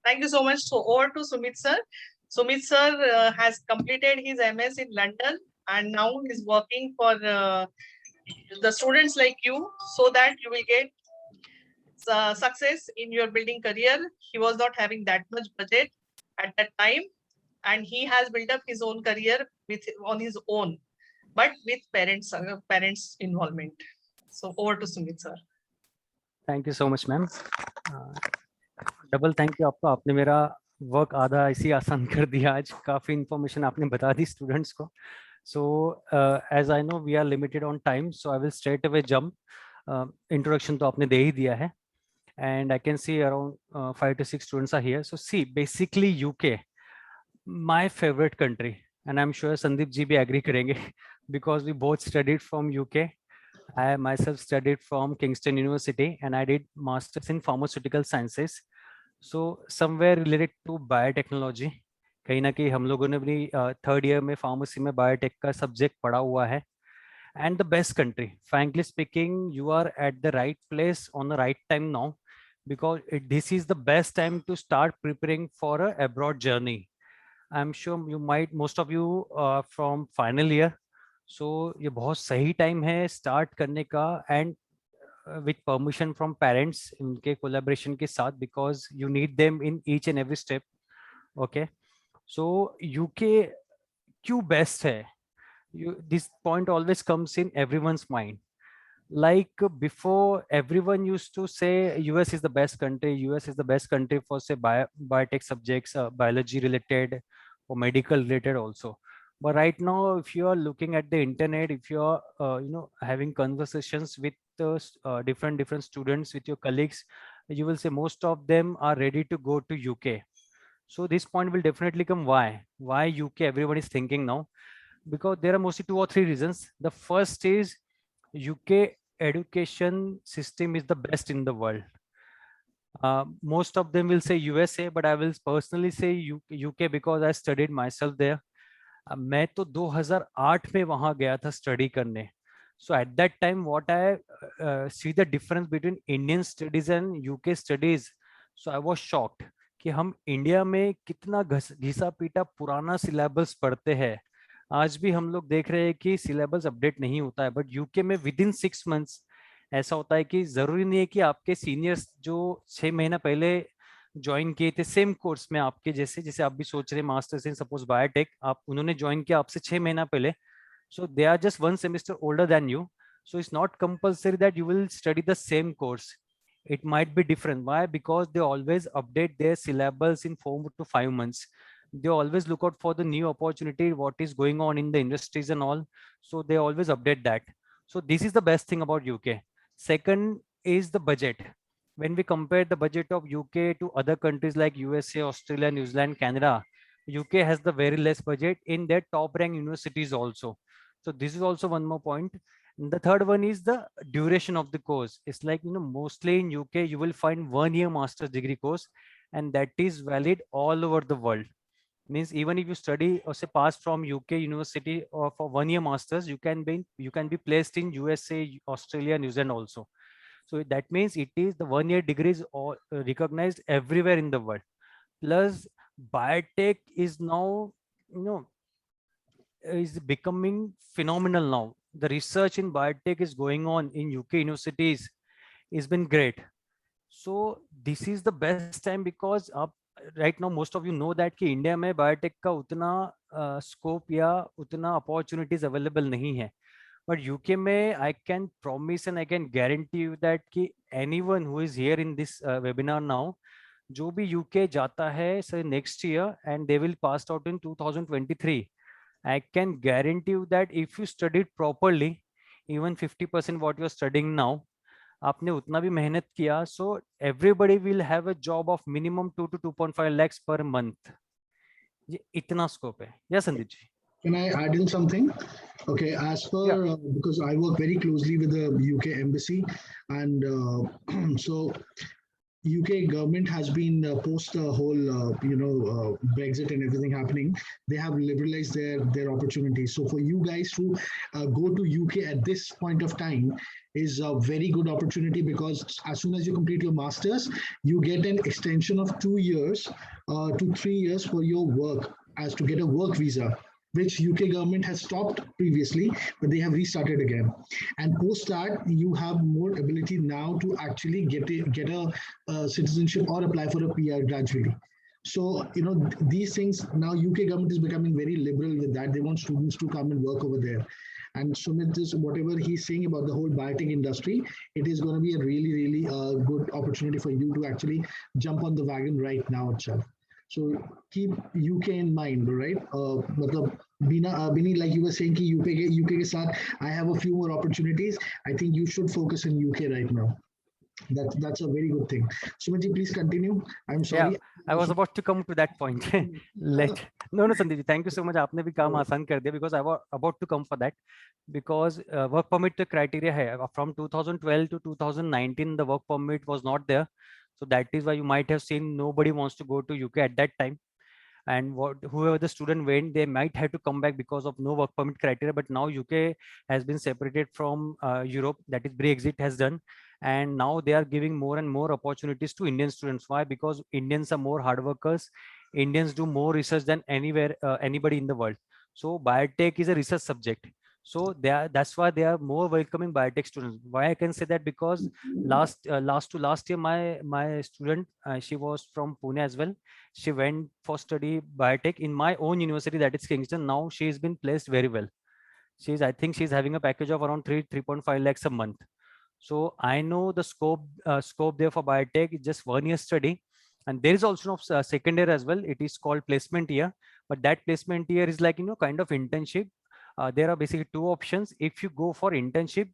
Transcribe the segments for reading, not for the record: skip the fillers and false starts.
Thank you so much. So over to Sumit sir. Sumit sir has completed his MS in London and now is working for the students like you so that you will get success in your building career. He was not having that much budget at that time, and he has built up his own career with on his own, but with parents involvement. So over to Sumit sir. Thank you so much ma'am. Double thank you आपको, आपने मेरा work आधा ऐसी आसान कर दिया. आज काफ़ी इन्फॉर्मेशन आपने बता दी स्टूडेंट्स को. So as I know we are limited on time, so I will straight away jump. Introduction तो आपने दे ही दिया है, and I can see around 5 to 6 students are here. So see, basically UK, my favorite country, and I'm sure Sandeep ji bhi agree karenge because we both studied from UK. I myself studied from Kingston University and I did masters in pharmaceutical sciences. So somewhere related to biotechnology. कहीं ना कहीं हम लोगों ने अपनी third year में pharmacy में biotech का सब्जेक्ट पढ़ा हुआ है. And the best country, frankly speaking, you are at the right place on the right time now, because this is the best time to start preparing for a abroad journey. I'm sure you might, most of you from final year, so ये बहुत सही time है start करने का, and with permission from parents इनके collaboration के साथ, because you need them in each and every step. Okay, so UK क्यों best है? This point always comes in everyone's mind. Like before, everyone used to say US is the best country, US is the best country for say biotech subjects, biology related or medical related also. But right now, if you are looking at the internet, if you are having conversations with different students, with your colleagues, you will say most of them are ready to go to UK. So this point will definitely come. Why UK everyone is thinking now? Because there are mostly 2 or 3 reasons. The first is UK education system is the best in the world. Most of them will say USA, but I will personally say UK because I studied myself there. मैं तो 2008 में वहां गया था study करने. So at that time, what I see the difference between Indian studies and UK studies. So I was shocked कि हम India में कितना घिसा पीटा पुराना सिलेबस पढ़ते हैं. आज भी हम लोग देख रहे हैं कि सिलेबस अपडेट नहीं होता है, बट यूके में विद इन 6 मंथ्स ऐसा होता है कि जरूरी नहीं है कि आपके सीनियर्स जो 6 महीना पहले ज्वाइन किए थे सेम कोर्स में आपके जैसे, जैसे आप भी सोच रहे मास्टर्स इन सपोज बायोटेक, आप उन्होंने ज्वाइन किया आपसे 6 महीना पहले, so they are just 1 semester older than you. So it's not compulsory that you will study the same course. It might be different. Why? Because they always update their syllabus in 4 to 5 months. They always look out for the new opportunity, what is going on in the industries and all. So they always update that. So this is the best thing about UK. Second is the budget. When we compare the budget of UK to other countries like USA, Australia, New Zealand, Canada, UK has the very less budget in their top ranked universities also. So this is also one more point. And the third one is the duration of the course. It's like, mostly in UK, you will find 1 year master's degree course, and that is valid all over the world. Means even if you study or say pass from UK university or for 1 year masters, you can be placed in USA, Australia, New Zealand also. So that means it is the 1 year degree is all recognized everywhere in the world. Plus biotech is now, is becoming phenomenal now. The research in biotech is going on in UK universities. It's been great. So this is the best time because right now most of you know that कि India में biotech का उतना scope या उतना opportunities available नहीं है. But UK में I can promise and I can guarantee you that कि anyone who is here in this webinar now, जो भी यूके जाता है sir next year and they will pass out in 2023, I can guarantee you that if you studied properly, even 50% what you are studying now, आपने उतना भी मेहनत किया, so everybody will have a job of minimum 2 to 2.5 lakhs per month. ये इतना scope है. या Sandeep ji? Can I add in something? Okay, as per because I work very closely with the UK embassy, and so UK government has been post the whole Brexit and everything happening. They have liberalized their opportunities. So for you guys to go to UK at this point of time is a very good opportunity, because as soon as you complete your masters, you get an extension of 2 years to 3 years for your work, as to get a work visa, which UK government has stopped previously, but they have restarted again. And post that, you have more ability now to actually get a citizenship or apply for a PR gradually. So these things now, UK government is becoming very liberal with that. They want students to come and work over there. And Sumit, is whatever he's saying about the whole biotech industry, it is going to be a really, really good opportunity for you to actually jump on the wagon right now itself. So keep UK in mind, right? मतलब Bini, like you were saying, कि UK के साथ I have a few more opportunities. I think you should focus in UK right now. That's a very good thing. Sumit, please continue. I'm sorry. Yeah, I was about to come to that point. No, Sandeep, thank you so much. आपने भी काम आसान कर दिया, because I was about to come for that, because work permit the criteria है from 2012 to 2019 the work permit was not there, so that is why you might have seen nobody wants to go to UK at that time. And whoever the student went, they might have to come back because of no work permit criteria. But now UK has been separated from Europe, that is Brexit has done, and now they are giving more and more opportunities to Indian students. Why? Because Indians are more hard workers. Indians do more research than anywhere anybody in the world. So biotech is a research subject. So that's why they are more welcoming biotech students. Why I can say that? Because last year my student, she was from Pune as well. She went for study biotech in my own university, that is Kingston. Now she has been placed very well. I think she's having a package of around 3.5 lakhs a month. So I know the scope there for biotech is just 1 year study. And there is also a second year as well. It is called placement year, but that placement year is like, kind of internship. There are basically two options. If you go for internship,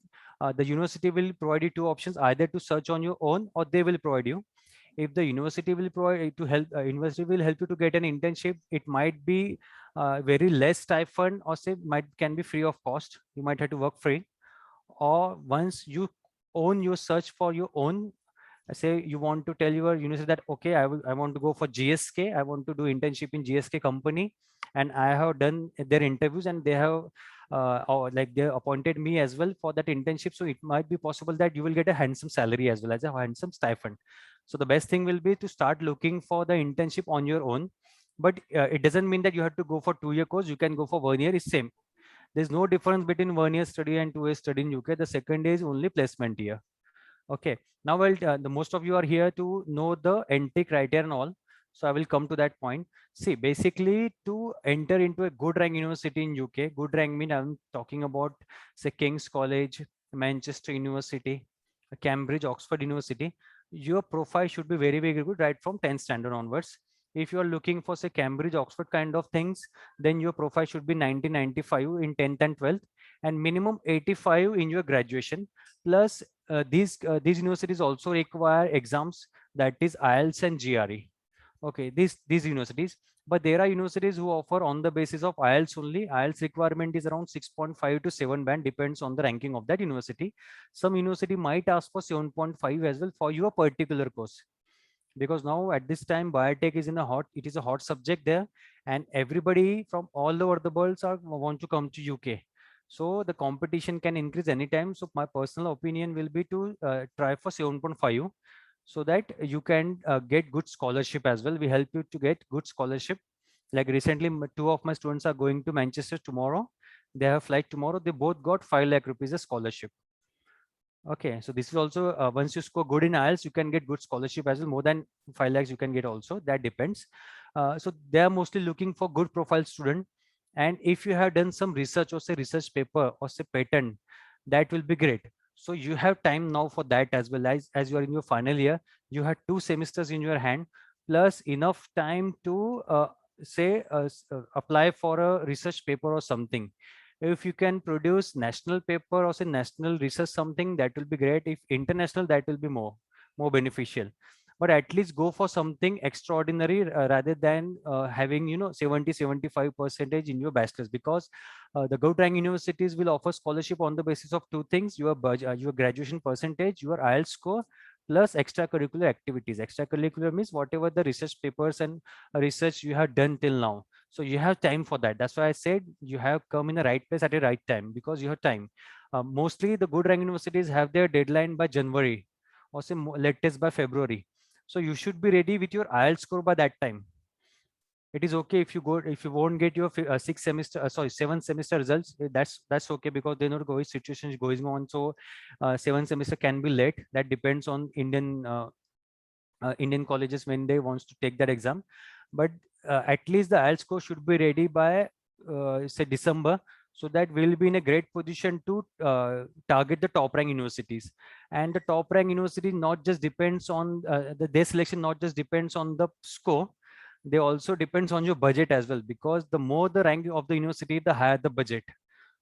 the university will provide you two options, either to search on your own or they will provide you. If the university will provide to help, university will help you to get an internship, it might be very less stipend, or say can be free of cost. You might have to work free. Or once you own your search for your own, say you want to tell your university that, okay, I want to go for GSK, I want to do internship in GSK company, and I have done their interviews and they have like they appointed me as well for that internship. So it might be possible that you will get a handsome salary as well as a handsome stipend. So the best thing will be to start looking for the internship on your own. But it doesn't mean that you have to go for 2-year course. You can go for 1 year. It's same. There's no difference between 1 year study and 2 year study in UK. The second is only placement year. Okay. Now, well, the most of you are here to know the entry criteria and all. So I will come to that point. See, basically to enter into a good rank university in UK, good rank mean I'm talking about, say, King's College, Manchester University, Cambridge, Oxford University. Your profile should be very, very good right from 10th standard onwards. If you are looking for, say, Cambridge, Oxford kind of things, then your profile should be 1995 in 10th and 12th, and minimum 85 in your graduation. Plus, these universities also require exams, that is IELTS and GRE. Okay, these universities, but there are universities who offer on the basis of IELTS only. IELTS requirement is around 6.5 to 7 band, depends on the ranking of that university. Some university might ask for 7.5 as well for your particular course, because now at this time biotech is it is a hot subject there, and everybody from all over the world want to come to UK. So the competition can increase anytime. So my personal opinion will be to try for 7.5, so that you can get good scholarship as well. We help you to get good scholarship. Like recently, two of my students are going to Manchester tomorrow. They have flight tomorrow. They both got 5 lakh rupees a scholarship. Okay, so this is also once you score good in IELTS, you can get good scholarship as well. More than 5 lakhs you can get also. That depends. So they are mostly looking for good profile student. And if you have done some research or say research paper or say patent, that will be great. So you have time now for that as well. As you are in your final year, you have 2 semesters in your hand, plus enough time to apply for a research paper or something. If you can produce national paper or say national research something, that will be great. If international, that will be more beneficial. But at least go for something extraordinary rather than having 70-75% in your bachelor's, because the good rank universities will offer scholarship on the basis of 2 things: your graduation percentage, your IELTS score, plus extracurricular activities. Extracurricular means whatever the research papers and research you have done till now. So you have time for that. That's why I said you have come in the right place at the right time, because you have time. Mostly the good rank universities have their deadline by January, or say latest by February. So you should be ready with your IELTS score by that time. It is okay if you won't get your seventh semester results. That's okay, because they know the COVID situation is going on. So seventh semester can be late. That depends on Indian colleges when they wants to take that exam. But at least the IELTS score should be ready by say December, so that we'll be in a great position to target the top rank universities. And the top rank university not just depends on their selection, not just depends on the score, they also depends on your budget as well, because the more the rank of the university, the higher the budget.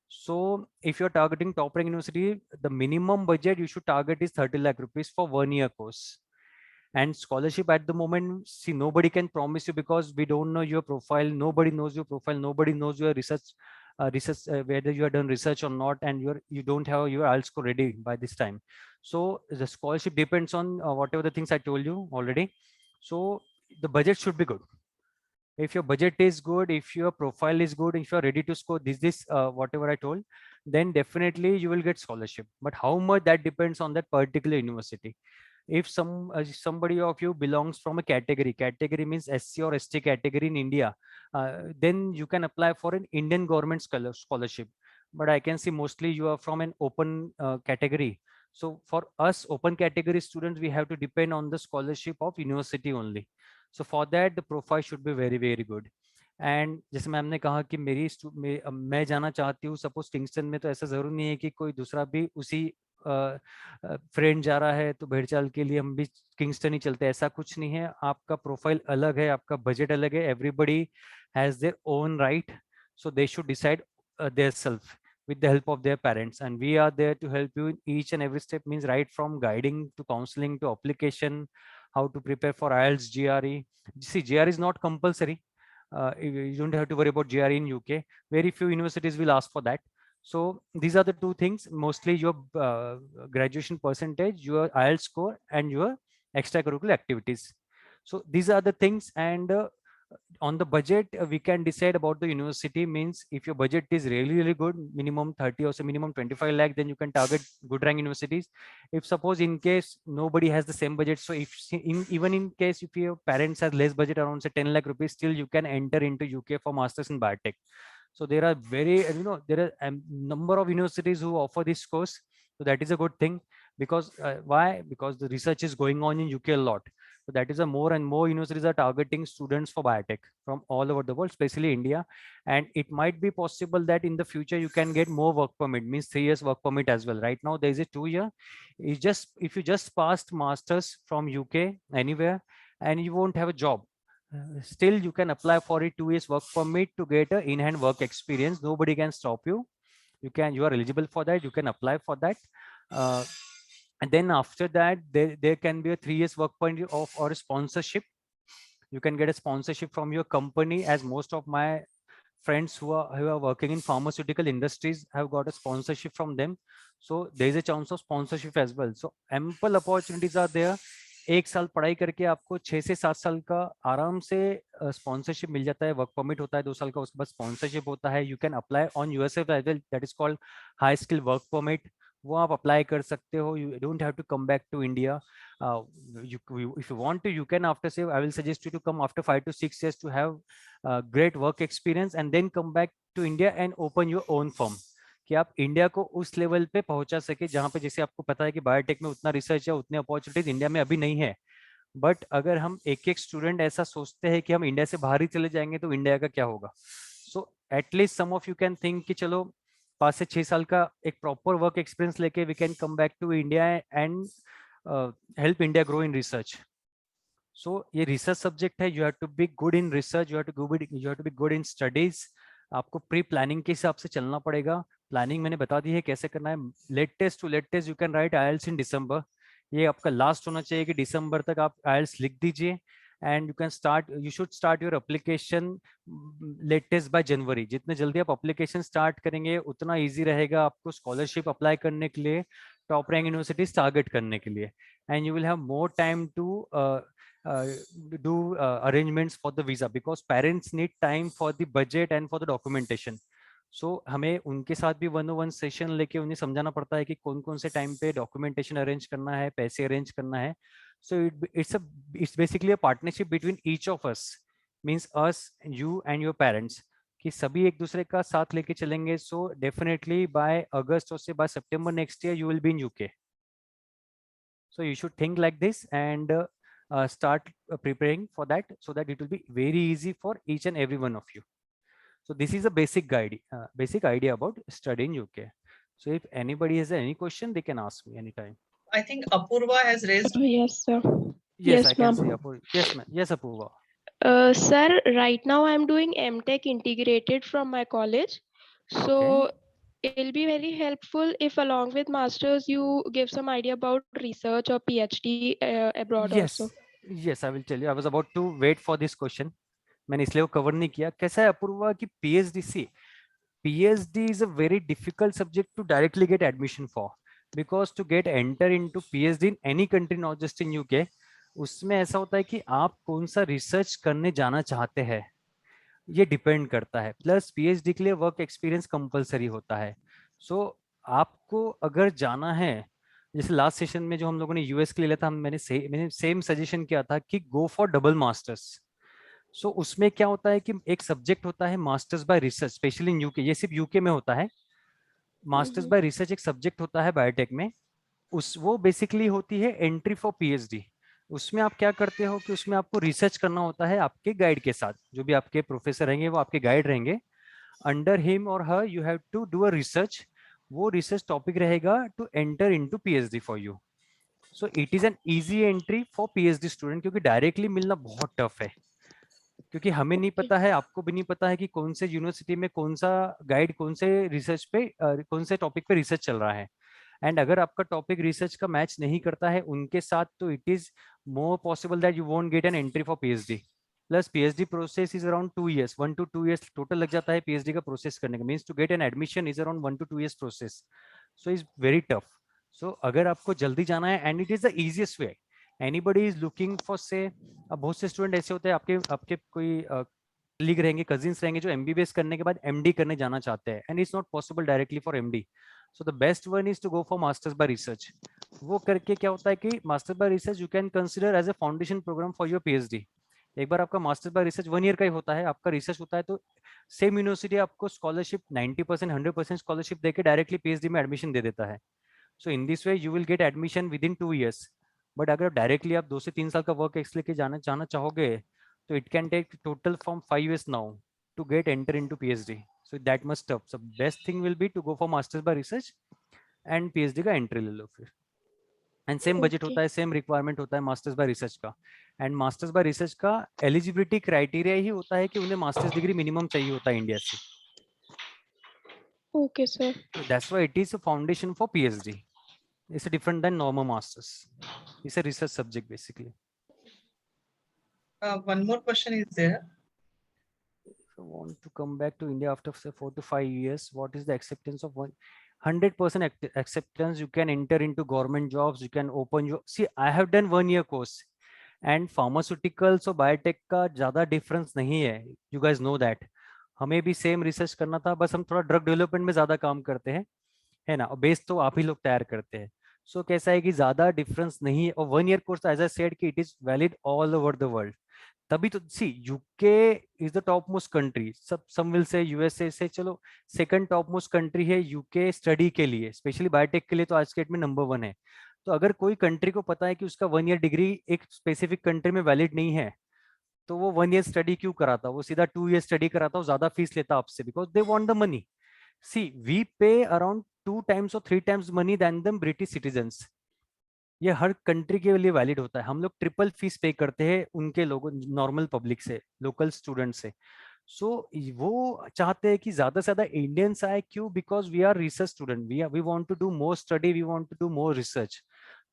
So if you're targeting top rank university, the minimum budget you should target is 30 lakh rupees for 1 year course. And scholarship at the moment, see, nobody can promise you, because we don't know your profile. Nobody knows your profile. Nobody knows your research, whether you have done research or not, and you don't have your IELTS score ready by this time. So the scholarship depends on whatever the things I told you already. So the budget should be good. If your budget is good, if your profile is good, if you're ready to score this whatever I told, then definitely you will get scholarship. But how much, that depends on that particular university. If somebody of you belongs from a category means SC or ST category in India, then you can apply for an Indian government scholarship. But I can see mostly you are from an open category. So for us open category students, we have to depend on the scholarship of university only. So for that the profile should be very very good. And जैसे ma'am ने कहा कि मैं जाना चाहती हूँ suppose Kingston में, तो ऐसा जरूर नहीं है कि कोई दूसरा भी उसी फ्रेंड जा रहा है तो भेड़चाल के लिए हम भी किंगस्टन ही चलते हैं, ऐसा कुछ नहीं है. आपका प्रोफाइल अलग है, आपका बजट अलग है. Everybody has their own right, so they should decide their self with the help of their parents, and we are there to help you in each and every step, means right from guiding to counseling to application, how to prepare for IELTS, GRE. See, GRE is not compulsory. You don't have to worry about GRE in UK. Very few universities will ask for that. So these are the two things, mostly your graduation percentage, your IELTS score, and your extracurricular activities. So these are the things. And on the budget, we can decide about the university. Means if your budget is really really good, minimum 30 or so minimum 25 lakh, then you can target good rank universities. If suppose in case nobody has the same budget, so if even in case if your parents has less budget, around say 10 lakh rupees, still you can enter into UK for masters in biotech. So there are there are a number of universities who offer this course. So that is a good thing, because why? Because the research is going on in UK a lot. So that is a more and more universities are targeting students for biotech from all over the world, especially India. And it might be possible that in the future you can get more work permit, means 3 years work permit as well. Right now there is a 2 year. It's just if you just passed masters from UK anywhere and you won't have a job, still you can apply for a 2 years work permit to get a in-hand work experience. Nobody can stop you. You are eligible for that. You can apply for that. And then after that, there can be a 3 years work permit or a sponsorship. You can get a sponsorship from your company, as most of my friends who are working in pharmaceutical industries have got a sponsorship from them. So there is a chance of sponsorship as well. So ample opportunities are there. 1 साल पढ़ाई करके आपको 6 से 7 साल का आराम से sponsorship मिल जाता है. वर्क परमिट होता है 2 साल का, उसके बाद स्पॉन्सरशिप होता है. You can apply on USF as well, that is called high skill work permit. वो आप अप्लाई कर सकते हो. You don't have to come back to India. If you want to, you can after say, I will suggest you to come after 5 to 6 years to have great work experience, and then come back to India and open your own firm. कि आप India को उस level पे पहुंचा सके जहां पे, जैसे आपको पता है कि बायोटेक में उतना रिसर्च है, उतने अपॉर्चुनिटीज इंडिया में अभी नहीं है. बट अगर हम एक स्टूडेंट ऐसा सोचते हैं कि हम इंडिया से बाहर ही चले जाएंगे तो इंडिया का क्या होगा. So at least some of you can think कि चलो 5 से 6 साल का एक प्रॉपर वर्क एक्सपीरियंस लेके we can come back to India and help India grow in research. So ये रिसर्च सब्जेक्ट है. You have to be good in research, you have to be good in studies. आपको pre planning के हिसाब से चलना पड़ेगा. Planning मैंने बता दी है कैसे करना है. Latest to latest you can write IELTS in December. ये आपका लास्ट होना चाहिए कि दिसंबर तक आप IELTS लिख दीजिए. And you should start your application latest by जनवरी. जितने जल्दी आप एप्लीकेशन स्टार्ट करेंगे उतना इजी रहेगा आपको स्कॉलरशिप अप्लाई करने के लिए. टॉप रैंक यूनिवर्सिटीज टारगेट करने के लिए, and you will have more time to do arrangements for the visa because parents need time for the budget and for the documentation. So हमें उनके साथ भी 1-on-1 सेशन लेके उन्हें समझाना पड़ता है कि कौन कौन से टाइम पे डॉक्यूमेंटेशन अरेंज करना है, पैसे अरेंज करना है. So it's basically a partnership between each of us, means us, you and your parents, कि सभी एक दूसरे का साथ लेके चलेंगे. So definitely by August or say by September next year you will be in UK. So you should think like this and start preparing for that so that it will be very easy for each and every one of you. So this is a basic guide, basic idea about studying UK. So if anybody has any question, they can ask me anytime. I think Apurva has raised. Yes, sir. Yes, Yes, I can ma'am. see Apurva. Yes, ma'am. Yes, Apurva. Sir, right now I'm doing MTech integrated from my college. So it'll be very helpful if along with masters you give some idea about research or PhD abroad Yes, also. yes, I will tell you. I was about to wait for this question. मैंने इसलिए वो cover नहीं किया. कैसा है अपूर्वा कि PhD PhD is a very difficult subject to directly get admission for, because to get enter into PhD in any country, not just in UK, उसमें ऐसा होता है कि आप कौन सा रिसर्च करने जाना चाहते हैं ये डिपेंड करता है. प्लस PhD के लिए वर्क एक्सपीरियंस कंपलसरी होता है. सो आपको अगर जाना है, जैसे लास्ट सेशन में जो हम लोगों ने यूएस के लिए लिया था, मैंने सेम सजेशन किया था कि गो फॉर डबल मास्टर्स. सो उसमें क्या होता है कि एक सब्जेक्ट होता है masters by research, specially in UK, ये सिर्फ यूके में होता है. मास्टर्स बाय रिसर्च एक सब्जेक्ट होता है बायोटेक में. वो बेसिकली होती है एंट्री फॉर पीएचडी. उसमें आप क्या करते हो कि उसमें आपको रिसर्च करना होता है आपके गाइड के साथ. जो भी आपके प्रोफेसर रहेंगे वो आपके गाइड रहेंगे. अंडर हिम और her you have to do a research. वो रिसर्च टॉपिक रहेगा to enter into PhD for you. So it is an easy entry for PhD student, क्योंकि डायरेक्टली मिलना बहुत टफ है. क्योंकि हमें नहीं पता है, आपको भी नहीं पता है कि कौन से यूनिवर्सिटी में कौन सा गाइड कौन से रिसर्च पे कौन से टॉपिक पे रिसर्च चल रहा है. एंड अगर आपका टॉपिक रिसर्च का मैच नहीं करता है उनके साथ, तो it is more possible that you won't get an entry for PhD. Plus PhD process is around 2 years, 1 to 2 years total लग जाता है पीएचडी का प्रोसेस करने का. Means to get an admission is around 1 to 2 years process. So is very tough. So अगर आपको जल्दी जाना है, and it is the easiest way. Anybody is looking for say, अब बहुत से स्टूडेंट ऐसे होते हैं, आपके कोई लीग रहेंगे, कजिन्स रहेंगे जो एमबीबीएस करने के बाद एमडी करने जाना चाहते हैं, and it's not possible directly for MD. So the best one is to go for masters by research. वो करके क्या होता है कि masters by research you can consider as a foundation programme for your PhD. एक बार आपका masters by research 1 year का ही होता है, आपका रिसर्च होता है, तो सेम यूनिवर्सिटी आपको स्कॉलरशिप 90%, 100% स्कॉलरशिप देके डायरेक्टली पीएचडी में एडमिशन दे देता है. So in this way you will get admission within 2 years. But अगर डायरेक्टली आप 2 से 3 साल का वर्क एक्स लेके जाना चाहोगे, तो it can take total from 5 years now to get enter into PhD. So that must tough. So best thing will be to go for masters by research and PhD का entry ले लो फिर. And same budget होता है, same requirement होता है masters by research का. And masters by research का eligibility criteria ही होता है कि उन्हें masters degree minimum चाहिए होता है इंडिया से. Okay, sir. So that's why it is a foundation for PhD. It's different than normal masters. It's a research subject basically. One more question is there. If I want to come back to India after say 4 to 5 years, what is the acceptance of 100% acceptance? You can enter into government jobs. You can open your. See, I have done 1 year course, and pharmaceuticals और biotech का ज़्यादा difference नहीं है. You guys know that. हमें भी same research करना था, बस हम थोड़ा drug development में ज़्यादा काम करते हैं, है ना. और बेस तो आप ही लोग तैयार करते हैं. सो कैसा है कि ज़्यादा डिफरेंस नहीं है. और 1 year course as I said कि it is valid all over the world. तभी तो see UK is the top most country. Some will say USA से, चलो सेकंड टॉप मोस्ट कंट्री है यूके स्टडी के लिए, स्पेशली बायोटेक के लिए तो आज के डेट में नंबर 1 है. तो अगर कोई कंट्री को पता है कि उसका 1 year डिग्री एक स्पेसिफिक कंट्री में वैलिड नहीं है, तो वो 1 year स्टडी क्यों कराता, वो सीधा 2 year स्टडी कराता, वो ज्यादा फीस लेता आपसे, because they want the money. See we pay around 2 times or 3 times money than the British citizens. ये हर कंट्री के लिए वैलिड होता है. हम लोग ट्रिपल फीस पे करते हैं उनके लोगों, नॉर्मल पब्लिक से, लोकल स्टूडेंट से. सो वो चाहते हैं कि ज्यादा से ज्यादा इंडियंस आए. क्यों? Because we are research student, we want to do more study, we want to do more research.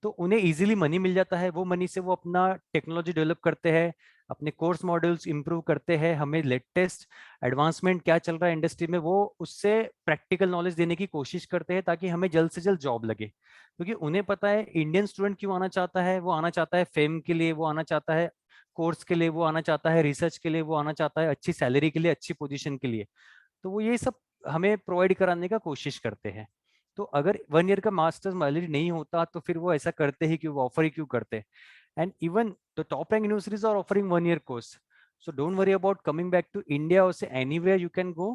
तो उन्हें इजीली मनी मिल जाता है. वो मनी से वो अपना टेक्नोलॉजी डेवलप करते हैं, अपने कोर्स मॉड्यूल्स इंप्रूव करते हैं, हमें लेटेस्ट एडवांसमेंट क्या चल रहा है इंडस्ट्री में वो उससे प्रैक्टिकल नॉलेज देने की कोशिश करते हैं, ताकि हमें जल्द से जल्द जॉब लगे। क्योंकि उन्हें पता है इंडियन स्टूडेंट क्यों आना चाहता है, वो आना चाहता है फेम के लिए, वो आना चाहता है कोर्स के लिए, वो आना चाहता है रिसर्च के लिए, वो आना चाहता है अच्छी सैलरी के लिए, अच्छी पोजीशन के लिए। तो वो ये सब हमें प्रोवाइड कराने का कोशिश करते हैं। तो अगर 1 ईयर का मास्टर्स ऑलरेडी नहीं होता तो फिर वो ऐसा करते ही क्यों, ऑफर ही क्यों करते। And even the top rank universities are offering 1 year course, so don't worry about coming back to India or say anywhere you can go.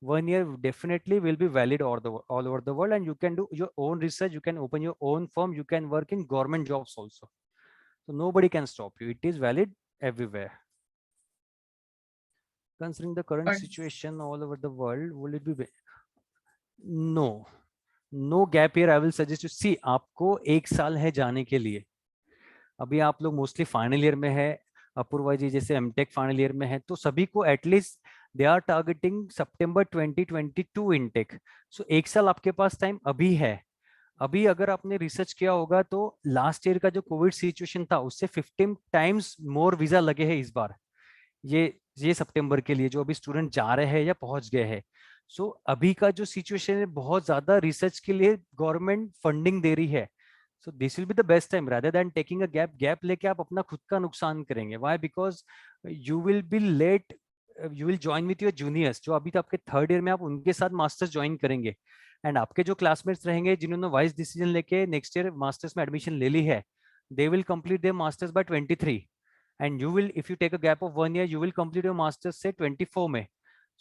1 year definitely will be valid all over the world, and you can do your own research, you can open your own firm, you can work in government jobs also. So nobody can stop you. It is valid everywhere. Considering the current situation all over the world, will it be no gap year? I will suggest you, see, आपको 1 साल है जाने के लिए। अभी आप लोग mostly final year में है, अपूर्वा जी जैसे एमटेक फाइनल ईयर में है, तो सभी को at least they are targeting September 2022 intake. So 1 साल आपके पास टाइम अभी है। अभी अगर आपने रिसर्च किया होगा तो लास्ट ईयर का जो कोविड सिचुएशन था उससे 15 टाइम्स मोर वीजा लगे हैं इस बार, ये सितंबर के लिए जो अभी स्टूडेंट जा रहे हैं या पहुंच गए हैं। सो अभी का जो सिचुएशन है बहुत ज्यादा रिसर्च के लिए गवर्नमेंट फंडिंग दे रही है। So this will be the best time rather than taking a gap लेके आप अपना खुद का नुकसान करेंगे। Why? Because you will be late, you will join with your juniors जो अभी तो आपके 3rd ईयर में, आप उनके साथ मास्टर्स ज्वाइन करेंगे। एंड आपके जो क्लासमेट्स रहेंगे जिन्होंने वाइज डिसीजन लेके नेक्स्ट ईयर मास्टर्स में एडमिशन ले ली है, they will complete their masters by 23, and you will, if you take a gap of 1 year, you will complete your masters से 24 में।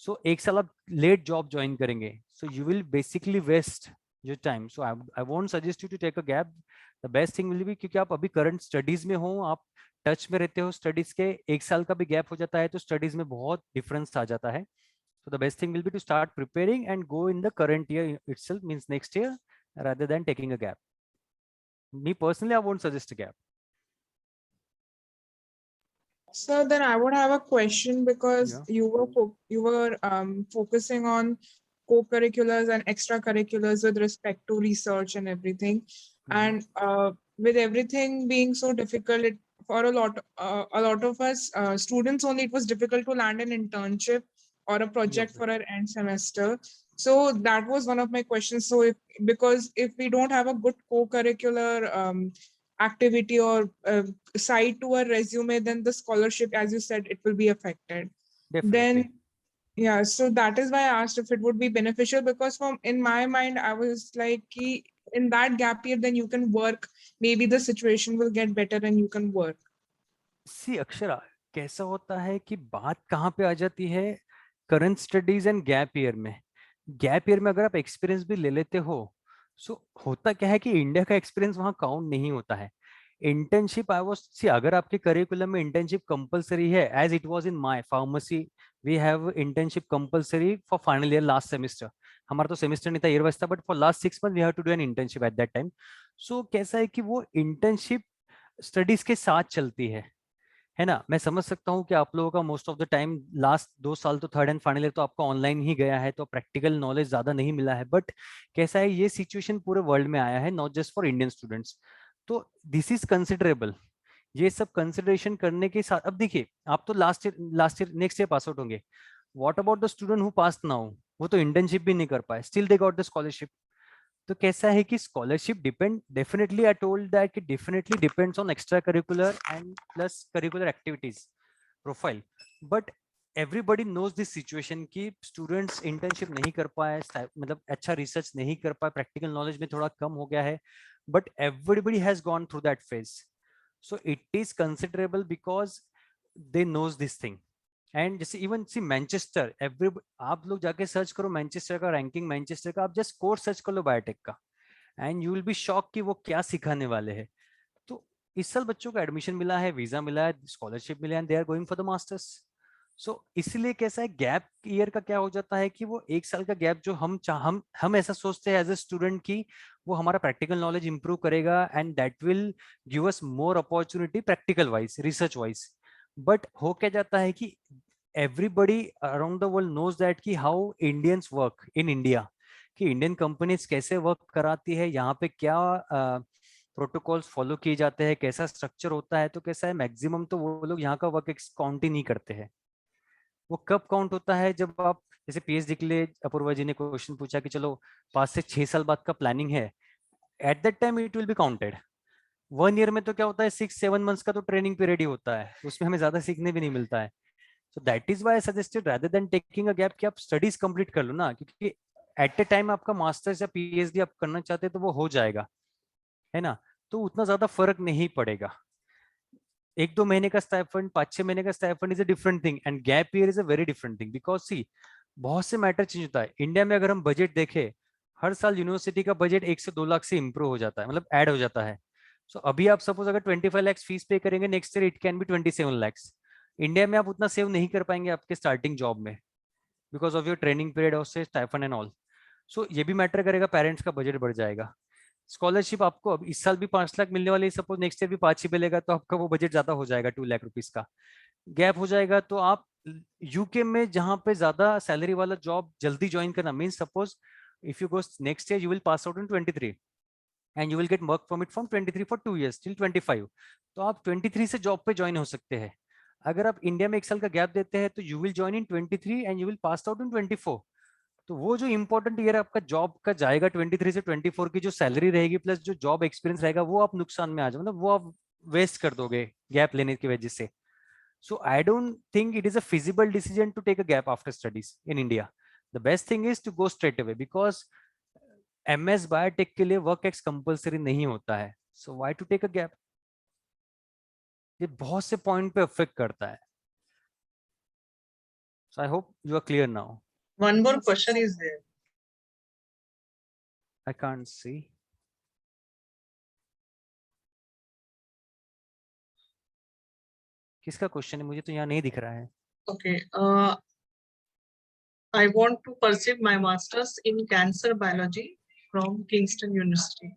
So 1 साल आप लेट जॉब ज्वाइन करेंगे, so you will basically waste your time. So I won't suggest you to take a gap. The best thing will be, क्योंकि आप अभी current studies में हो, आप टच में रहते हो स्टडीज के, 1 साल का भी गैप हो जाता है तो स्टडीज में बहुत डिफरेंस आ जाता है। So the best thing will be to start preparing and go in the current year itself, means next year, rather than taking a gap. Me personally, I won't suggest a gap. So then I would have a question, because Yeah. you were focusing on co-curriculars and extracurriculars with respect to research and everything. And with everything being so difficult, for a lot of us students only, it was difficult to land an internship or a project for our end semester. So that was one of my questions. So because if we don't have a good co-curricular activity or side to a resume, then the scholarship, as you said, it will be affected. Definitely. Then yeah, so that is why I asked if it would be beneficial, because in my mind I was like, in that gap year then you can work, maybe the situation will get better and you can work. See Akshara, कैसा होता है कि बात कहाँ पे आ जाती है, current studies and gap year में। गैप ईयर में अगर आप एक्सपीरियंस भी ले लेते हो, सो होता क्या है कि इंडिया का एक्सपीरियंस वहाँ काउंट नहीं होता है। इंटर्नशिप अगर आपके करिकुलम में इंटर्नशिप कंपलसरी है, as it was in my pharmacy, we have internship compulsory for final year last semester. हमारा तो सेमेस्टर नहीं था, ईयर वाइज था, but for last 6 month we have to do an internship at that time. So कैसा है कि वो internship studies के साथ चलती है ना। मैं समझ सकता हूँ कि आप लोगों का most of the time last 2 साल तो 3rd एंड फाइनल ईयर तो आपका ऑनलाइन ही गया है, तो प्रैक्टिकल नॉलेज ज्यादा नहीं मिला है। बट कैसा है, ये सिचुएशन पूरे वर्ल्ड में आया है, not just for Indian students. तो दिस इज कंसिडरेबल। ये सब कंसिडरेशन करने के साथ, अब देखिए आप तो last year next year pass out होंगे। What about the student who pass now, वो तो इंटर्नशिप भी नहीं कर पाए, still they got the scholarship. तो कैसा है कि scholarship definitely I told that कि definitely depends on extra curricular and plus curricular activities profile. But everybody knows this situation कि स्टूडेंट्स इंटर्नशिप नहीं कर पाए, मतलब अच्छा रिसर्च नहीं कर पाए, प्रैक्टिकल नॉलेज में थोड़ा कम हो गया है, but everybody has gone through that phase. So it is considerable because they knows this thing. And जैसे इवन सी मैनचेस्टर, आप लोग जाके सर्च करो मैनचेस्टर का रैंकिंग, मैनचेस्टर का, आप जस्ट कोर्स सर्च कर लो बायोटेक का, and you will be shock कि वो क्या सिखाने वाले हैं। तो इस साल बच्चों को एडमिशन मिला है, वीजा मिला है, स्कॉलरशिप मिला है, and they are going for the masters. So इसलिए कैसा है, गैप ईयर का क्या हो जाता है कि वो 1 साल का गैप जो हम ऐसा सोचते हैं एज ए स्टूडेंट की वो हमारा प्रैक्टिकल नॉलेज इंप्रूव करेगा, and that will give us more opportunity practical wise, research wise. But हो क्या जाता है कि everybody around the world knows that कि how Indians work in India, कि इंडियन कंपनीज कैसे वर्क कराती है, यहाँ पे क्या प्रोटोकॉल्स फॉलो किए जाते हैं, कैसा स्ट्रक्चर होता है, तो कैसा है मैक्सिमम तो वो लोग यहाँ का वर्क काउंट ही नहीं करते हैं। वो कब काउंट होता है, जब आप जैसे पीएचडी के लिए अपूर्वा जी ने क्वेश्चन पूछा कि चलो 5 से 6 साल बाद का प्लानिंग है, eight that time it will be counted. 1 year में तो क्या होता है 6-7 मंथ्स का तो ट्रेनिंग पीरियड ही होता है, उसमें हमें ज्यादा सीखने भी नहीं मिलता है। So that is why I suggested rather than taking a gap कि आप स्टडीज कंप्लीट कर लो ना, क्योंकि एट ए टाइम आपका मास्टर्स या पीएचडी आप करना चाहते हैं तो वो हो जाएगा, है ना, तो उतना ज्यादा फर्क नहीं पड़ेगा। 1-2 महीने का स्टाइपेंड, 5-6 महीने का stipend is a different thing and gap year is a very different thing, because see बहुत से मैटर चेंज होता है। इंडिया में अगर हम बजट देखें, हर साल यूनिवर्सिटी का बजट 1 से 2 लाख से इंप्रूव हो जाता है, मतलब ऐड हो जाता है। सो अभी आप सपोज अगर 25 लाख फीस पे करेंगे, next year it can be 27 lakhs। India में आप उतना सेव नहीं कर पाएंगे आपके स्टार्टिंग जॉब में, because of your training period और से स्टाइपेंड एंड ऑल। सो ये भी मैटर करेगा, पेरेंट्स का बजट बढ़ जाएगा। स्कॉलरशिप आपको अब इस साल भी 5 लाख मिलने वाली, सपोज नेक्स्ट ईयर भी 5 ही मिलेगा, तो आपका वो बजट ज्यादा हो जाएगा, 2 लाख रुपीज का गैप हो जाएगा। तो आप यूके में जहां पे ज्यादा सैलरी वाला जॉब जल्दी ज्वाइन करना, mean suppose if you go next year you will pass out in 23 and you will get work permit from 23 for 2 years till 25, तो आप 23 से जॉब पे ज्वाइन हो सकते हैं। अगर आप इंडिया में 1 साल का गैप देते हैं तो you will join in 23 and you will pass out इन 24। तो वो जो इंपॉर्टेंट ईयर आपका जॉब का जाएगा 23 से 24 की जो सैलरी रहेगी प्लस जो जॉब एक्सपीरियंस रहेगा, वो आप नुकसान में आ जाओ, मतलब वो आप वेस्ट कर दोगे गैप लेने की वजह से। So I don't think it is a feasible decision to take a gap after studies in India. The best thing is to go straight away because MS Biotech के लिए work ex compulsory नहीं होता है. So why to take a gap? ये बहुत से point पे affect करता है. So I hope you are clear now. One more question is there. I can't see. किसका क्वेश्चन है, मुझे तो यहाँ नहीं दिख रहा है। Okay. I want to pursue my master's in cancer biology from Kingston University.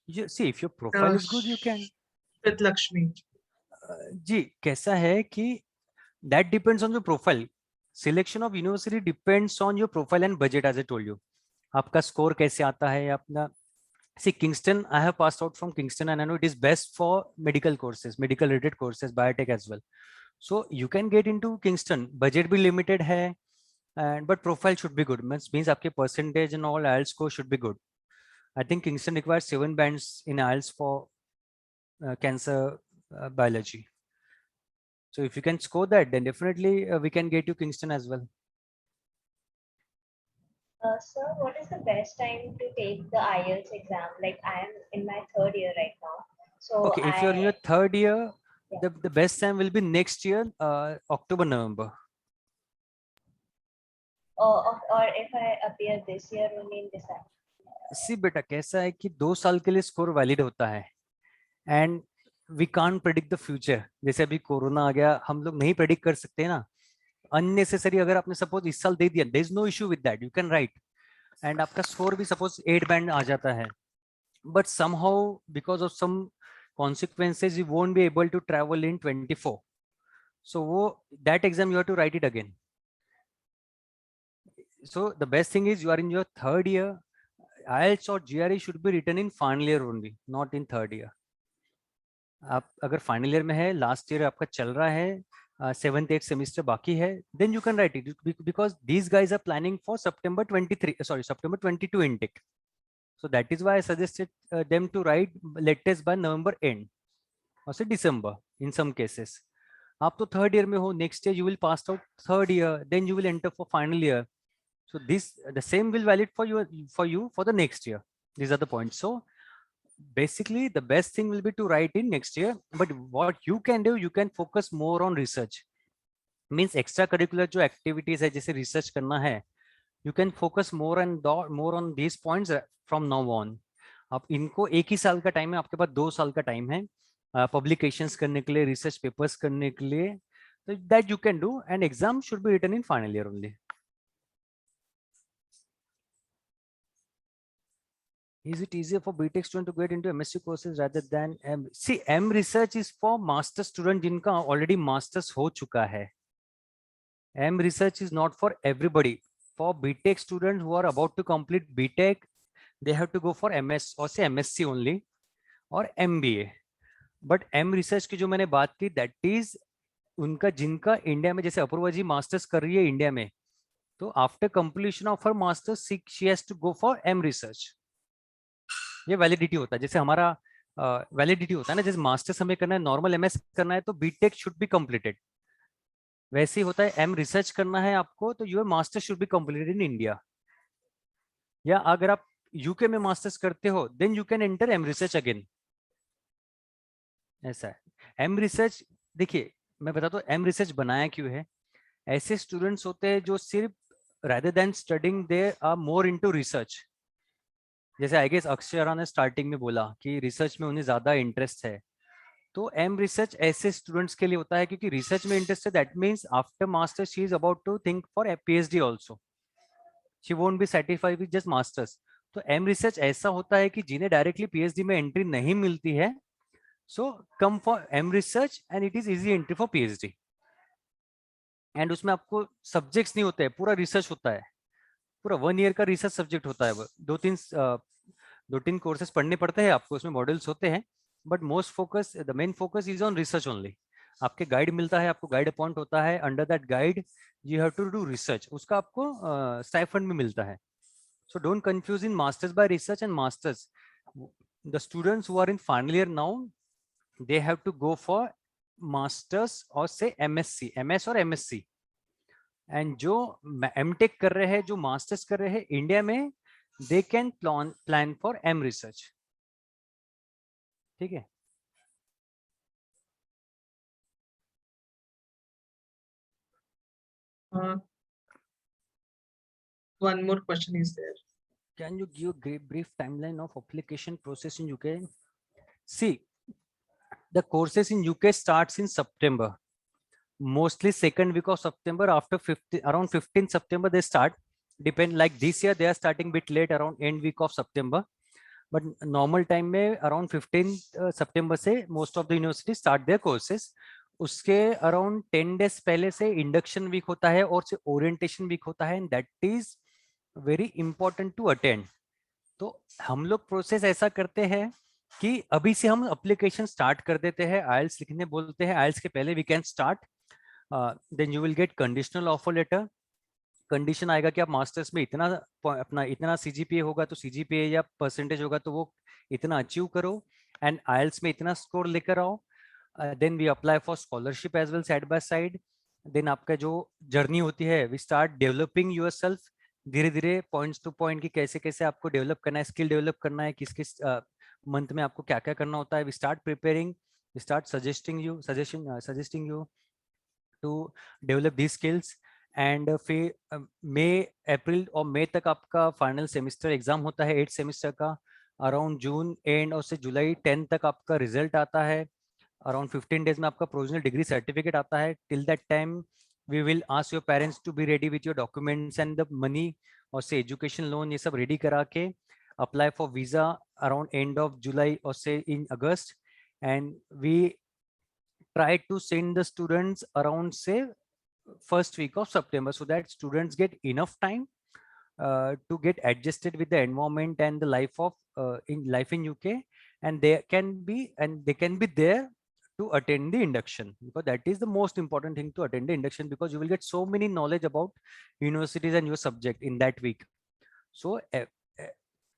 You see, if your profile is good, you can. With Lakshmi. जी कैसा है कि that depends on your profile. Selection of university depends on your profile and budget, as I told you. आपका score कैसे आता है अपना। See, Kingston, I have passed out from Kingston and I know it is best for medical courses, medical related courses, biotech as well. So you can get into Kingston. Budget भी limited है, and but profile should be good. Means आपके percentage and all IELTS score should be good. I think Kingston requires 7 bands in IELTS for cancer biology. So if you can score that, then definitely we can get you Kingston as well. Sir, what is the best time to take the IELTS exam? Like I am in my 3rd year right now. So Okay, if you're in your 3rd year, Yeah. the best time will be next year, October, November. or if I appear this year only in December. See बेटा कैसा है कि 2 साल के लिए score valid होता है and we can't predict the future. जैसे अभी कोरोना आ गया, हम लोग नहीं प्रेडिक्ट कर सकते ना अननेसेसरी। अगर आपने सपोज इस साल दे दिया, there is no issue with that, you can write and आपका स्कोर भी सपोज 8 बैंड आ जाता है, but somehow because of some consequences you won't be able to travel in 24, so that exam you have to write it again. So the best thing is you are in your 3rd year. IELTS or GRE should be written in final year only, not in 3rd year. आप अगर final year में है, last year आपका चल रहा है, 7th 8th semester बाकी है, then you can write it because these guys are planning for September 22 intake. So that is why I suggested them to write latest by November end or say December in some cases. आप तो 3rd year में हो, next year you will pass out 3rd year, then you will enter for final year. So the same will valid for you for the next year. These are the points. So basically the best thing will be to write in next year, but what you can do, you can focus more on research. Means extracurricular जो activities है, जैसे research करना है, you can focus more on these points from now on. आप इनको 1 ही साल का time है, आपके पास 2 साल का टाइम है publications करने के लिए, research papers करने के लिए, so that you can do, and exam should be written in final year only. Is it easier for BTech student to get into MSc courses rather than M? See, M research is for master student जिनका already masters हो चुका है. M research is not for everybody. For BTech students who are about to complete BTech, they have to go for MS or say MSc only or MBA. But M research की जो मैंने बात की that is उनका जिनका India में, जैसे अपूर्वा जी masters कर रही है इंडिया में, तो after completion of her masters she has to go for M research. ये वैलिडिटी होता है, जैसे हमारा वैलिडिटी होता है ना, जैसे मास्टर्स हमें करना है, नॉर्मल एमएस करना है तो बीटेक शुड बी कंप्लीटेड, वैसे ही होता है एम रिसर्च करना है आपको तो your master should be completed in India. या अगर आप यूके में मास्टर्स करते हो then you can enter M research again. ऐसा है. एम रिसर्च देखिए मैं बताता हूँ एम रिसर्च बनाया क्यों है. ऐसे स्टूडेंट्स होते हैं जो सिर्फ rather than studying they are more into research. जैसे आई गेस अक्षरा ने स्टार्टिंग में बोला कि रिसर्च में उन्हें ज्यादा इंटरेस्ट है, तो एम रिसर्च ऐसे स्टूडेंट्स के लिए होता है क्योंकि रिसर्च में इंटरेस्ट है. That means after master she is about to think for PhD also. She won't be satisfied with just masters. तो एम रिसर्च ऐसा होता है कि जिन्हें डायरेक्टली पीएचडी में एंट्री नहीं मिलती है, so come for M research and it is easy entry for PhD. And उसमें आपको सब्जेक्ट्स नहीं होते हैं, पूरा रिसर्च होता है, पूरा 1 ईयर का रिसर्च सब्जेक्ट होता है. वो दो तीन कोर्सेज पढ़ने पड़ते हैं आपको, उसमें मॉड्यूल्स होते हैं, but most focus the main focus is on research only. आपके गाइड मिलता है, आपको गाइड अपॉइंट होता है, under that guide you have to do research, उसका आपको स्टाइपेंड में मिलता है. So don't confuse in masters by research and masters. The students who are in final year now they have to go for masters और say MSc, MS और MSc. And जो MTech कर रहे हैं, जो मास्टर्स कर रहे हैं इंडिया में, they can plan for M research. ठीक है. One more question is there. Can you give a brief timeline of application process in UK? See, the courses in UK starts in September. Mostly second week of September, after around 15 September they start. Depend, like this year they are starting bit late, around end week of September. But normal time में around 15 September से most of the universities start their courses. उसके around 10 days पहले से induction week होता है और से orientation week होता है, and that is very important to attend. तो हम लोग प्रोसेस ऐसा करते हैं कि अभी से हम एप्लीकेशन स्टार्ट कर देते हैं. आइल्स लिखने बोलते हैं, आइल्स के पहले we can start. Then you will get conditional offer letter. Condition आएगा कि आप मास्टर्स में इतना अपना इतना सीजीपीए होगा तो सीजीपीए या परसेंटेज होगा तो वो इतना अचीव करो, एंड आइल्स में इतना स्कोर लेकर आओ. Then we apply for scholarship as well side by side. Then आपका जो जर्नी होती है, वी स्टार्ट डेवलपिंग योरसेल्फ धीरे धीरे पॉइंट्स टू पॉइंट की कैसे कैसे आपको डेवलप करना है, स्किल डेवलप करना है, किस किस मंथ में आपको क्या क्या करना होता है. We start preparing, we start suggesting you to develop the skills. And फिर मई अप्रैल और मई तक आपका फाइनल सेमेस्टर एग्जाम होता है 8 सेमेस्टर का. अराउंड जून एंड और से जुलाई 10 तक आपका रिजल्ट आता है. अराउंड 15 डेज में आपका प्रोविजनल डिग्री सर्टिफिकेट आता है. Till that time we will ask your parents to be ready with your documents and the money और से एजुकेशन लोन ये सब रेडी करा के apply for visa around end of July और say in August. And we try to send the students around say first week of September so that students get enough time to get adjusted with the environment and the life in UK, and they can be there to attend the induction, because that is the most important thing, to attend the induction, because you will get so many knowledge about universities and your subject in that week. So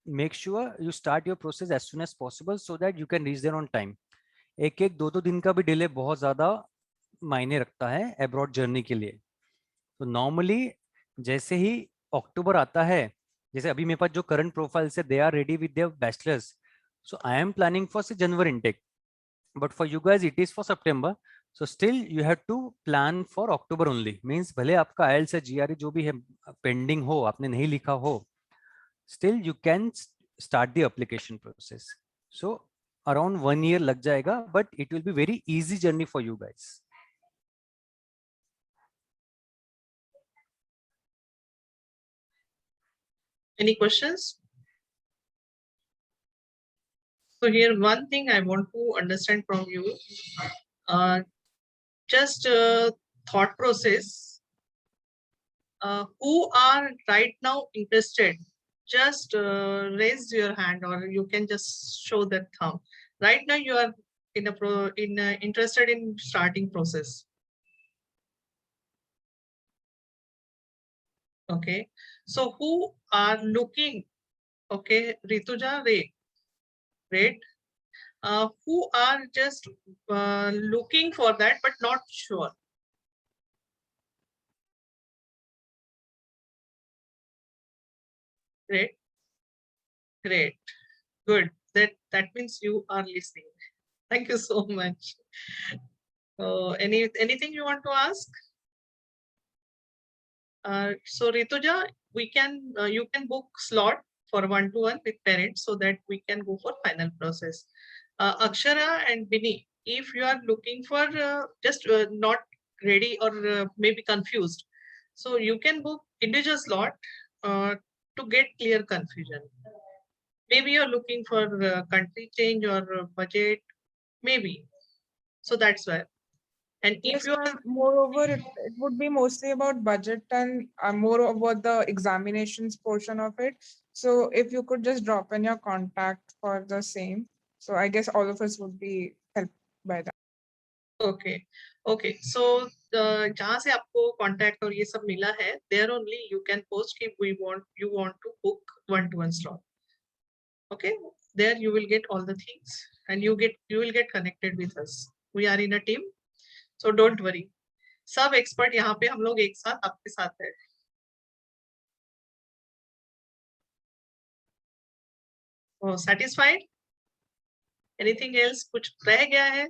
make sure you start your process as soon as possible so that you can reach there on time. एक दो दिन का भी delay बहुत ज्यादा मायने रखता है अब्रॉड जर्नी के लिए. तो नॉर्मली जैसे ही अक्टूबर आता है, जैसे अभी मेरे पास जो करंट प्रोफाइल से they are ready with their bachelors, so I am planning for say January intake, but for you guys it is for September. So still you have to plan for October only. Means भले आपका IELTS या GRE जो भी है pending हो, आपने नहीं लिखा हो, still you can start the application process. So around 1 year लग जाएगा, but it will be very easy journey for you guys. Any questions? So here one thing I want to understand from you, just thought process. Who are right now interested just raise your hand, or you can just show that thumb. Right now you are interested in starting process. Okay, so who are looking? Okay, Rituja, Ray, great. Who are just looking for that but not sure? Great, great, good. That means you are listening. Thank you so much. Anything you want to ask? So Rituja, you can book slot for one-to-one with parents so that we can go for final process. Akshara and Bini, if you are looking for just not ready or maybe confused, so you can book individual slot to get clear confusion. Maybe you're looking for country change or budget, maybe. So that's why. And if Yes, you are ma'am. Moreover, it would be mostly about budget and more about the examinations portion of it. So if you could just drop in your contact for the same. So I guess all of us would be helped by that. Okay, okay. So जहाँ से आपको contact और ये सब मिला है, there only you can post कि you want to book one-to-one slot. Okay, there you will get all the things, and you will get connected with us. We are in a team, so don't worry. सब expert यहाँ पे हम लोग एक साथ आपके साथ हैं. Oh, satisfied? Anything else? कुछ रह गया है?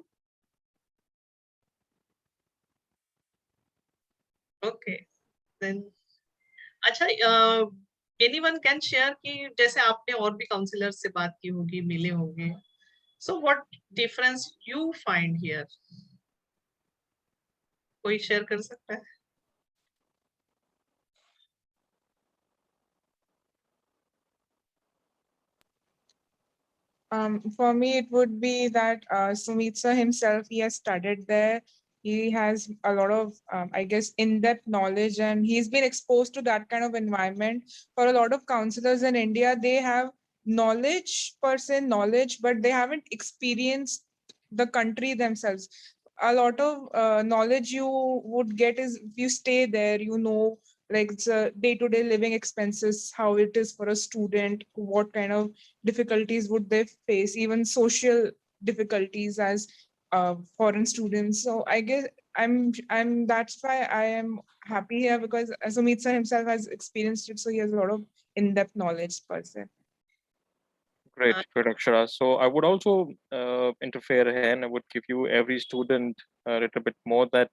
Okay, then. अच्छा, anyone can share कि जैसे आपने और भी काउंसलर से बात की होगी, मिले होंगे. So what difference you find here? कोई शेयर कर सकता है? For me, it would be that Sumit sir himself, he has studied there. He has a lot of, I guess, in-depth knowledge, and he's been exposed to that kind of environment. For a lot of counselors in India, they have knowledge, but they haven't experienced the country themselves. A lot of knowledge you would get is if you stay there, you know, like it's a day-to-day living expenses, how it is for a student, what kind of difficulties would they face, even social difficulties as foreign students. So I guess I'm that's why I am happy here, because Sumit sir himself has experienced it, so he has a lot of in-depth knowledge per se. Great, great, Akshara. So I would also interfere here, and I would give you every student a little bit more that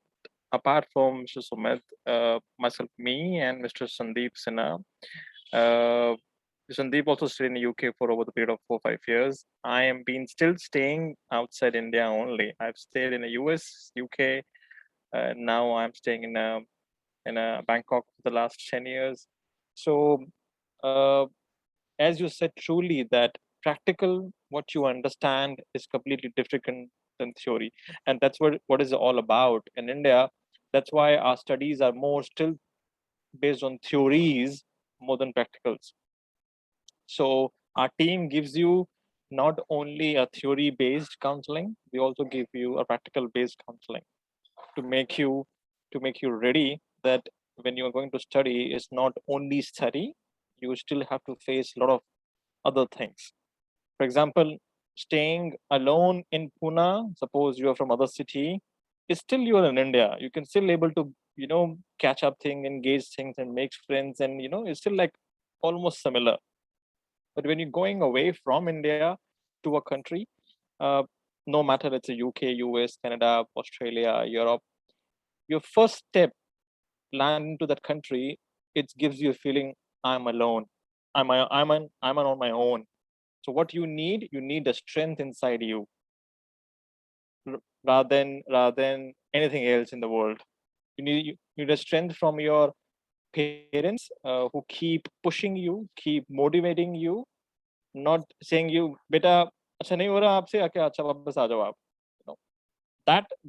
apart from Mr. Sumit, myself, me, and Mr. Sandeep Sinha, Sandeep also stayed in the UK for over the period of 4-5 years. I am been still staying outside India only. I've stayed in the US, UK. Now I'm staying in Bangkok for the last 10 years. So, as you said, truly that practical, what you understand is completely different than theory, and that's what is all about in India. That's why our studies are more still based on theories more than practicals. So our team gives you not only a theory based counseling, we also give you a practical based counseling to make you ready that when you are going to study, it's not only study, you still have to face a lot of other things. For example, staying alone in Pune, suppose you are from other city, is still you are in India. You can still able to, catch up things, engage things and make friends, and it's still like almost similar. But when you're going away from India to a country, no matter it's a UK, US, Canada, Australia, Europe, your first step land into that country, it gives you a feeling I'm alone. I'm on my own. So what you need the strength inside you, rather than anything else in the world. You need a strength from your parents who keep pushing you, keep motivating you, not saying you beta अच्छा नहीं हो रहा आपसे आके अच्छा वापस आ जाओ आप.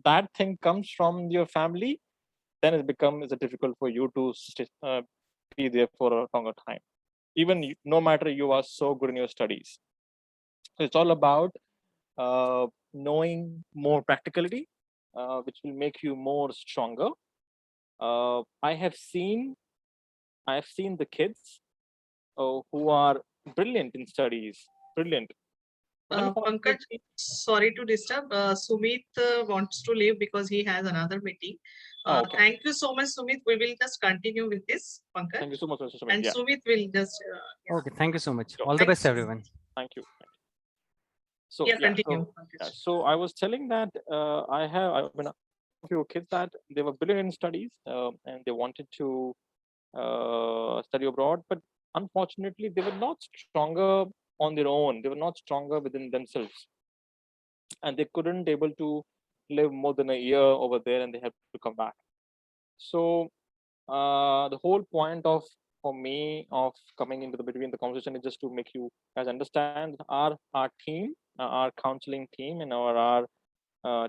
That thing comes from your family, then it becomes difficult for you to be there for a longer time. even no matter you are so good in your studies. So it's all about knowing more practicality, which will make you more stronger. I have seen the kids who are brilliant in studies, brilliant. Pankaj, Unfortunately- sorry to disturb. Sumit wants to leave because he has another meeting. Oh, okay. Thank you so much, Sumit. We will just continue with this, Pankaj. Thank you so much, Mr. Sumit. And Yeah, Sumit will just. Yeah. Okay, thank you so much. Sure. All the Thank best, you. everyone. thank you. So Yeah, yeah, continue. so, Pankaj. so I was telling that I mean, a few kids that they were brilliant in studies and they wanted to study abroad, but unfortunately they were not stronger on their own. They were not stronger within themselves, and they couldn't able to live more than a year over there, and they had to come back. So the whole point of for me of coming into the between the conversation is just to make you guys understand our team, our counseling team, and our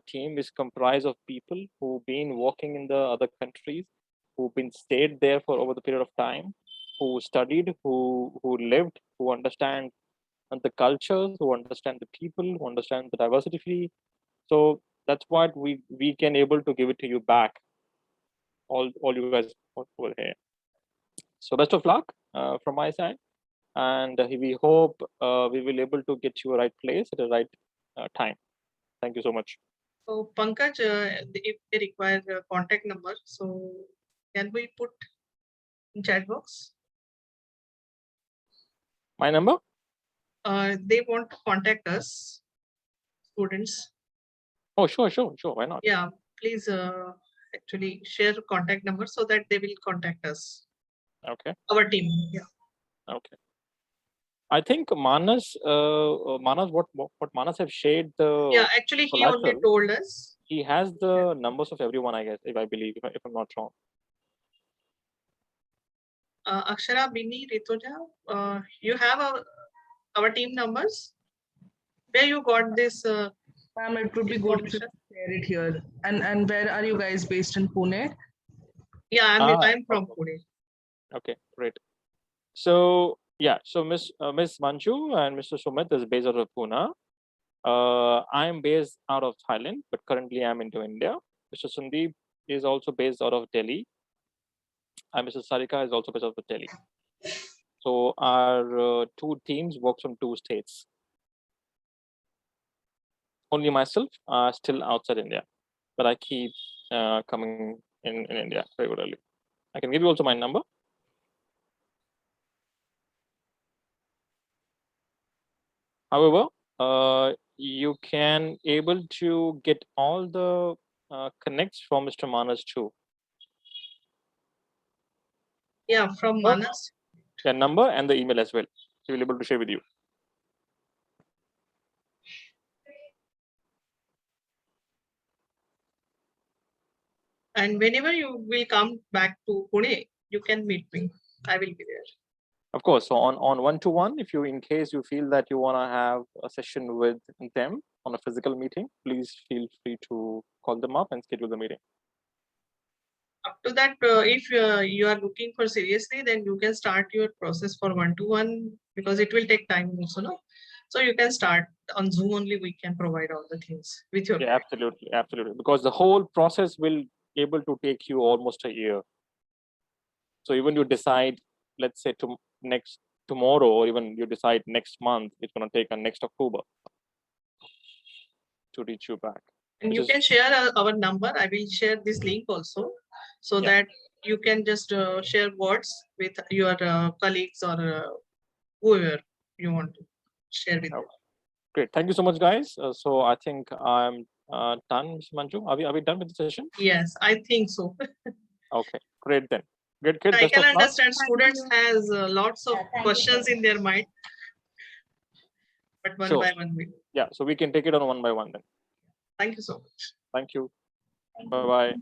team is comprised of people who've been working in the other countries, who've been stayed there for over the period of time, who studied, who lived, who understand the cultures, who understand the people, who understand the diversity. So that's what we can able to give it to you back, all you guys over here. So best of luck from my side, and we hope we will able to get you a right place at the right time. Thank you so much. So Pankaj, if they require contact number, so can we put in chat box? My number? They want to contact us, students. Oh, sure. Why not? Yeah, please actually share contact number so that they will contact us, Okay. our team. Yeah. Okay. I think Manas, what Manas have shared the. Yeah, actually he only collateral. told us. He has the numbers of everyone, I guess, if I believe, if I'm not wrong. Akshara, Bini, Rituja, you have our team numbers? Where you got this? Ma'am, it would be good if you information? share it here. And where are you guys based in Pune? Yeah, I'm from okay. Pune. Okay, great. So yeah, so Miss Manju and Mr. Sumit is based out of Pune. I'm based out of Thailand, but currently I'm into India. Mr. Sandeep is also based out of Delhi, and Mrs. Sarika is also based out of Delhi. So our two teams work from two states. Only myself still outside India, but I keep coming in India regularly. I can give you also my number. However, you can able to get all the connects from Mr. Manas too. Yeah, from Manas. The number and the email as well. He will able to share with you. And whenever you will come back to Pune, you can meet me. I will be there. Of course. So on one-to-one, if you in case you feel that you want to have a session with them on a physical meeting, please feel free to call them up and schedule the meeting. Up to that, if you are looking for seriously, then you can start your process for one-to-one because it will take time also, no? So you can start on Zoom only. We can provide all the things with your. Yeah, absolutely. Because the whole process will able to take you almost a year. So even you decide, let's say tomorrow, or even you decide next month, it's going to take next October to reach you back. And which you is- can share our number. I will share this link also, so Yeah. that you can just share words with your colleagues or whoever you want to share with. Okay. Great. Thank you so much, guys. So I think I'm done, Ms. Manju. Are we done with the session? Yes, I think so. Okay, great then. Good. I Best can of luck. understand students has lots of Yeah, thank you so questions in their mind, but one Sure. by one we. Yeah, so we can take it on one by one then. Thank you so much. Thank you. much. Bye bye.